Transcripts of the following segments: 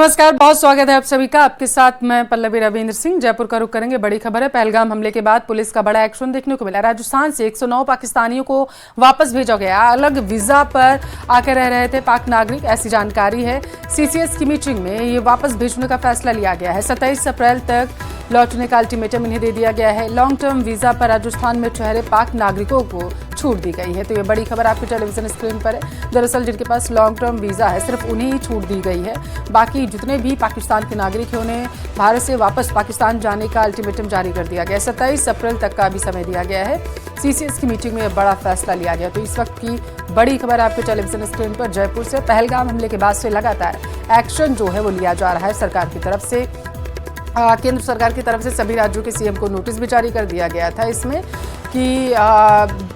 नमस्कार, बहुत स्वागत है आप सभी का। आपके साथ मैं पल्लवी रविंद्र सिंह। जयपुर का रुख करेंगे। बड़ी खबर है, पहलगाम हमले के बाद पुलिस का बड़ा एक्शन देखने को मिला। राजस्थान से 109 पाकिस्तानियों को वापस भेजा गया। अलग वीजा पर आकर रह रहे थे पाक नागरिक, ऐसी जानकारी है। सीसीएस की मीटिंग में ये वापस भेजने का फैसला लिया गया है। 27 अप्रैल तक लौटने का अल्टीमेटम इन्हें दे दिया गया है। लॉन्ग टर्म वीजा पर राजस्थान में ठहरे पाक नागरिकों को छूट दी गई है। तो ये बड़ी खबर आपकी टेलीविजन स्क्रीन पर है। दरअसल जिनके पास लॉन्ग टर्म वीजा है, सिर्फ उन्हें ही छूट दी गई है। बाकी जितने भी पाकिस्तान के नागरिक हैं उन्हें भारत से वापस पाकिस्तान जाने का अल्टीमेटम जारी कर दिया गया है। 27 अप्रैल तक का भी समय दिया गया है। सीसीएस की मीटिंग में बड़ा फैसला लिया गया। तो इस वक्त की बड़ी खबर आपके टेलीविजन स्क्रीन पर जयपुर से। पहलगाम हमले के बाद से लगातार एक्शन जो है वो लिया जा रहा है सरकार की तरफ से। केंद्र सरकार की तरफ से सभी राज्यों के सीएम को नोटिस भी जारी कर दिया गया था इसमें कि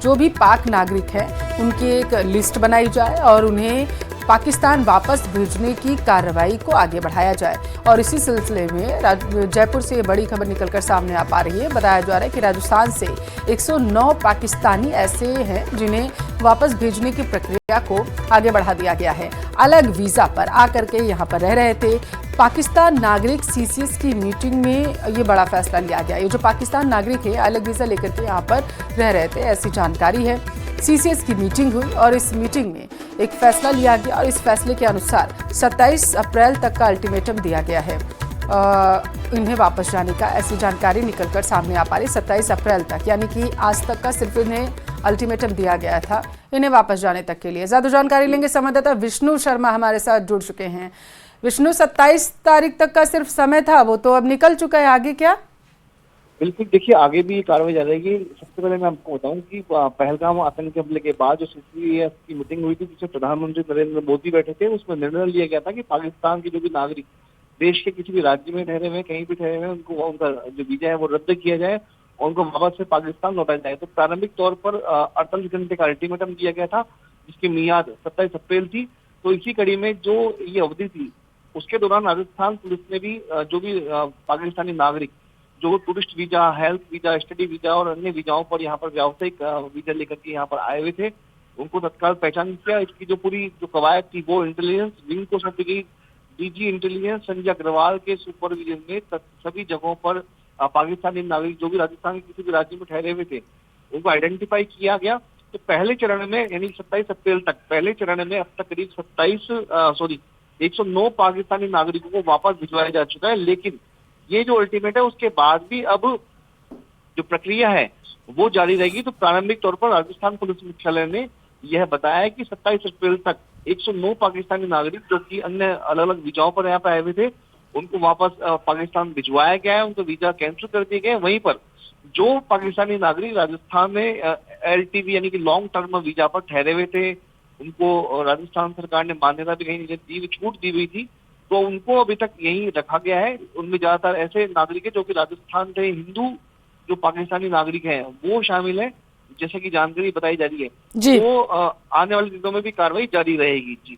जो भी पाक नागरिक हैं उनकी एक लिस्ट बनाई जाए और उन्हें पाकिस्तान वापस भेजने की कार्रवाई को आगे बढ़ाया जाए। और इसी सिलसिले में जयपुर से ये बड़ी खबर निकलकर सामने आ पा रही है। बताया जा रहा है कि राजस्थान से 109 पाकिस्तानी ऐसे हैं जिन्हें वापस भेजने की प्रक्रिया को आगे बढ़ा दिया गया है। अलग वीजा पर आकर के यहाँ पर रह रहे थे पाकिस्तान नागरिक। सीसीएस की मीटिंग में ये बड़ा फैसला लिया गया। ये जो पाकिस्तान नागरिक है अलग वीजा लेकर के यहाँ पर रह रहे थे, ऐसी जानकारी है। सीसीएस की मीटिंग हुई और इस मीटिंग में एक फैसला लिया गया और इस फैसले के अनुसार 27 अप्रैल तक का अल्टीमेटम दिया गया है इन्हें वापस जाने का, ऐसी जानकारी निकलकर सामने आ पा रही। 27 अप्रैल तक, यानी कि आज तक का सिर्फ इन्हें अल्टीमेटम दिया गया था इन्हें वापस जाने तक के लिए। ज्यादा जानकारी लेंगे, संवाददाता विष्णु शर्मा हमारे साथ जुड़ चुके हैं। विष्णु, 27 तारीख तक का सिर्फ समय था, वो तो अब निकल चुका है, आगे क्या? बिल्कुल, देखिए आगे भी कार्रवाई जारी रहेगी। सबसे पहले मैं आपको बताऊं कि पहलगाम आतंकी हमले के बाद जो सीसीएस की मीटिंग हुई थी जिसमें प्रधानमंत्री नरेंद्र मोदी बैठे थे, उसमें निर्णय लिया गया था कि पाकिस्तान के जो भी नागरिक देश के किसी भी राज्य में ठहरे हुए, कहीं भी ठहरे हुए, उनको उनका जो वीजा है वो रद्द किया जाए और उनको वापस से पाकिस्तान लौटाया जाए। तो प्रारंभिक तौर पर 48 घंटे का अल्टीमेटम दिया गया था जिसकी मियाद 27 अप्रैल थी। तो इसी कड़ी में जो ये अवधि थी उसके दौरान राजस्थान पुलिस ने भी जो भी पाकिस्तानी नागरिक जो tourist visa, health visa, study visa और अन्य वीजाओं पर यहाँ पर व्यावसायिक वीजा लेकर के यहाँ पर आए हुए थे, उनको तत्काल पहचान किया। इसकी जो पूरी जो कवायद थी वो इंटेलिजेंस विंग को सौंपी गई। डीजी इंटेलिजेंस संजय अग्रवाल के सुपरविजन में सभी जगहों पर पाकिस्तानी नागरिक जो भी राजस्थान के किसी भी राज्य में ठहरे हुए थे उनको आइडेंटिफाई किया गया। तो पहले चरण में यानी 27 अप्रैल तक, पहले चरण में अब तक करीब 109 पाकिस्तानी नागरिकों को वापस भिजवाया जा चुका है। लेकिन ये जो अल्टीमेट है उसके बाद भी अब जो प्रक्रिया है वो जारी रहेगी। तो प्रारंभिक तौर पर राजस्थान पुलिस मुख्यालय ने यह बताया कि 27 अप्रैल तक 109 पाकिस्तानी नागरिक जो कि अन्य अलग अलग वीजाओं पर यहाँ पे आए हुए थे उनको वापस पाकिस्तान भिजवाया गया है, उनको वीजा कैंसिल कर दिए गए। वहीं पर जो पाकिस्तानी नागरिक राजस्थान में LTV यानी कि लॉन्ग टर्म वीजा पर ठहरे हुए थे, उनको राजस्थान सरकार ने मान्यता भी कहीं दी, छूट दी हुई थी, तो उनको अभी तक यहीं रखा गया है। उनमें ज्यादातर ऐसे नागरिक है जो कि राजस्थान से हिंदू जो पाकिस्तानी नागरिक हैं वो शामिल है, जैसे कि जानकारी बताई जा रही है। तो आने वाले दिनों में भी कार्रवाई जारी रहेगी। जी,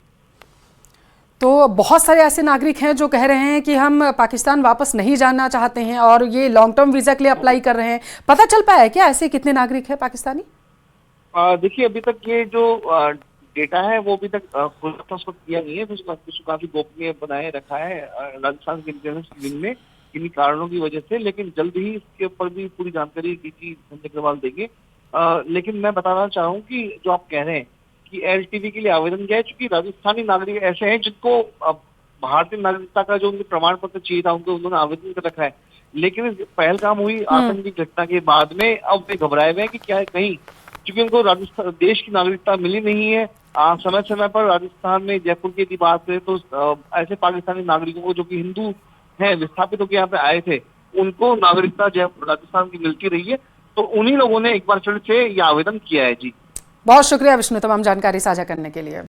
तो बहुत सारे ऐसे नागरिक हैं जो कह रहे हैं कि हम पाकिस्तान वापस नहीं जाना चाहते हैं और ये लॉन्ग टर्म वीजा के लिए अप्लाई कर रहे हैं। पता चल पाया है क्या ऐसे कितने नागरिक हैं पाकिस्तानी? देखिए अभी तक ये जो डेटा है वो अभी तक खुद किया नहीं है, कुछ काफी गोपनीय बनाए रखा है राजस्थान के इंटेलिजेंस विंग ने किन्हीं कारणों की वजह से। लेकिन जल्द ही इसके ऊपर भी पूरी जानकारी डीजी संजय अग्रवाल देंगे। लेकिन मैं बताना चाह रहा हूँ कि जो आप कह रहे हैं कि LTV के लिए आवेदन किया है, चूंकि राजस्थानी नागरिक ऐसे हैं जिनको भारतीय नागरिकता का जो उनके प्रमाण पत्र चाहिए था उन्होंने आवेदन कर रखा है। लेकिन पहलगाम हुई आतंकी घटना के बाद में अब वे घबराए हुए हैं कि क्या कहीं, क्योंकि उनको राजस्थान देश की नागरिकता मिली नहीं है। समय समय पर राजस्थान में जयपुर की यदि बात करें तो ऐसे पाकिस्तानी नागरिकों को जो कि हिंदू हैं, विस्थापित होकर यहाँ पे आए थे, उनको नागरिकता राजस्थान की मिलती रही है। तो उन्हीं लोगों ने एक बार फिर से ये आवेदन किया है। जी, बहुत शुक्रिया विष्णु तमाम जानकारी साझा करने के लिए।